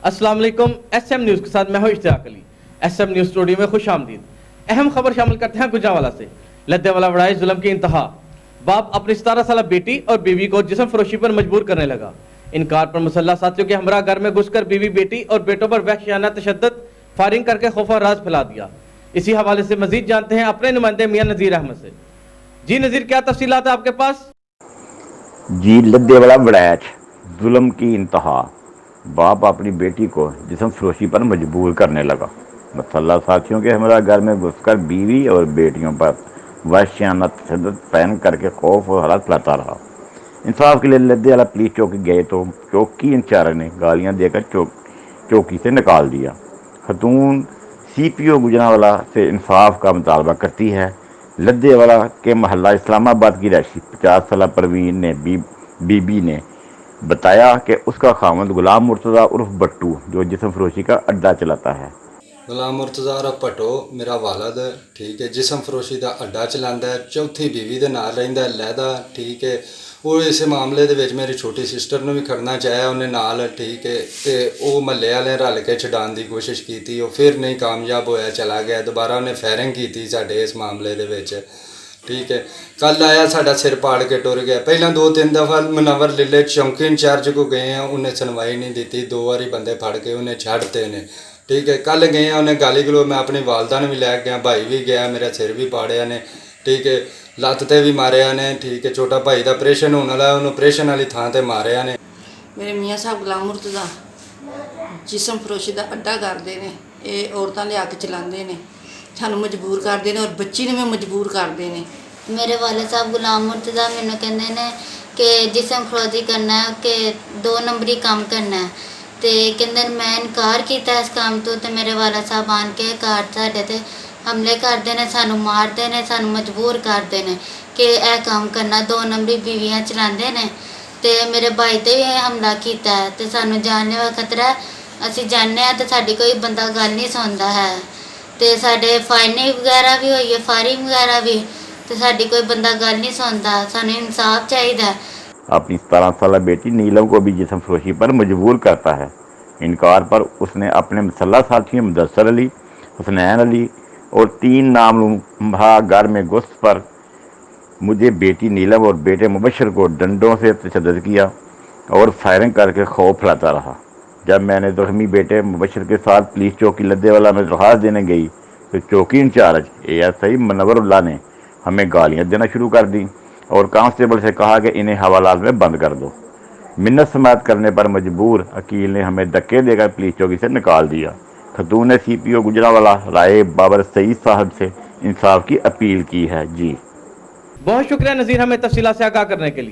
अस्सलाम वालेकुम। SM news के साथ मैं हूं Ishtiaq Ali. SM news studio में खुश आमदीद। अहम खबर शामिल करते हैं गुजरांवाला से। लद्देवाला बढ़ाए जुल्म की इंतहा। बाप अपनी 17 साल बेटी और बीवी को जिस्म फरोशी पर मजबूर करने लगा। इनकार पर मुसल्लह साथियों के हमरा घर में घुसकर बीवी, बेटी और बेटों पर वहशियाना तशद्दुद, फायरिंग करके खौफ और राज फैला दिया। इसी हवाले से मजीद जानते हैं अपने नुमाइंदे मियां नज़ीर अहमद से। जी नज़ीर, क्या तफसीलात है आपके पास? जी, लद्देवाला वड़ैच जुल्म की इंतहा। बाप अपनी बेटी को जिस्म फरोशी पर मजबूर करने लगा। मुसल्लह साथियों के हमरा घर में घुसकर बीवी और बेटियों पर वहशियाना तशद्दुद पैन करके खौफ और हलाक फैलाता रहा। इंसाफ के लिए लद्देवाला पुलिस चौकी गए तो चौकी इंचार्ज ने गालियां देकर चौकी से निकाल दिया। खतून CPO गुजरांवाला से इंसाफ का मुतालबा करती है। लद्देवाला के महल्ला इस्लामाबाद की रहायशी 50 साल परवीन ने बीबी ने बताया कि उसका खामद गुलाम मुर्तज़ा उर्फ बट्टू जो जिस्म फरोशी का अड्डा चलाता है। गुलाम मुर्तज़ा उर्फ भट्टो मेरा वालद ठीक है, जिस्म फरोशी का अड्डा चलाता है। चौथी बीवी के नाल रहिंदा लैदा ठीक है। वो इस मामले दे विच मेरी छोटी सिस्टर ने भी खड़ना चाहया उन्हें नाल ठीक है, ते वो महल्ले वाले रल के छडाण की कोशिश की, वो फिर नहीं कामयाब होया, चला गया। दोबारा उन्हें फायरिंग की साडे इस मामले दे विच ठीक है। कल आया साडा सिर पाड़ के टुर गया। पहला 2-3 दफ़ा मुनव्वर लिले चौंकी इंचार्ज को गए हैं, उन्हें सुनवाई नहीं दी। 2 बारी बंदे फड़ के उन्हें छड्डते ने ठीक है। कल गए हैं उन्हें गाली गलो, मैं अपनी वालदा ने भी लै गया, भाई भी गया, मेरा सिर भी पाड़िया ने ठीक है, लत्त ते भी मारिया ने ठीक है। छोटा भाई का ऑपरेशन होने वाला, उन्होंने ऑपरेशन वाली थां ते मारिया ने। मेरे मियाँ साहब गुलाम मुर्तज़ा जिस्म फरोशी का अड्डा करते हैं, ये औरतां लिया के चलाते हैं, सानू मजबूर करते हैं और बच्ची ने भी मजबूर करते हैं। मेरे वाले साहब गुलाम मुर्तज़ा मैनू कहते हैं कि जिस्म फरोशी करना है कि 2 नंबरी काम करना है, तो कहते मैं इनकार किया इस काम तो मेरे वाला साहब आन के घर साढ़े ते हमले करते हैं, सानू मारते हैं, सानू मजबूर करते हैं कि यह काम करना। 2 नंबरी बीवियाँ चलाते हैं, तो मेरे भाई ते भी हमला किया है, तो सानू जानने का खतरा है। असी जाने तो साड़ी कोई बंदा गल नहीं सुनता है, तो साढ़े फायरिंग वगैरह भी हुई है, फायरिंग वगैरह भी, तो साड़ी कोई बंदा गल नहीं सुनता। सानू इंसाफ चाहिए। अपनी 17 साल बेटी नीलम को भी जिस्म फरोशी पर मजबूर करता है। इनकार पर उसने अपने मुसल्लह साथियों मुदस्सर अली, हुसनैन अली और 3 नामलूम घर में घुस पर मुझे बेटी नीलम और बेटे मुबशर को डंडों से तशद्दुद किया और फायरिंग करके खौफ फैलाता रहा। जब मैंने जख्मी बेटे मुबशर के साथ पुलिस चौकी लद्देवाला में दरख्वास्त देने गई तो चौकी इंचार्ज ASI मुनव्वरुल्लाह ने हमें गालियां देना शुरू कर दी और कांस्टेबल से कहा कि इन्हें हवालात में बंद कर दो। मिन्नत समात करने पर मजबूर वकील ने हमें धक्के देकर पुलिस चौकी से निकाल दिया। खतून ने CPO गुजरांवाला राय बाबर सईद साहब से इंसाफ की अपील की है। जी बहुत शुक्रिया नज़ीर, हमें तफसीलात से आगाह करने के लिए।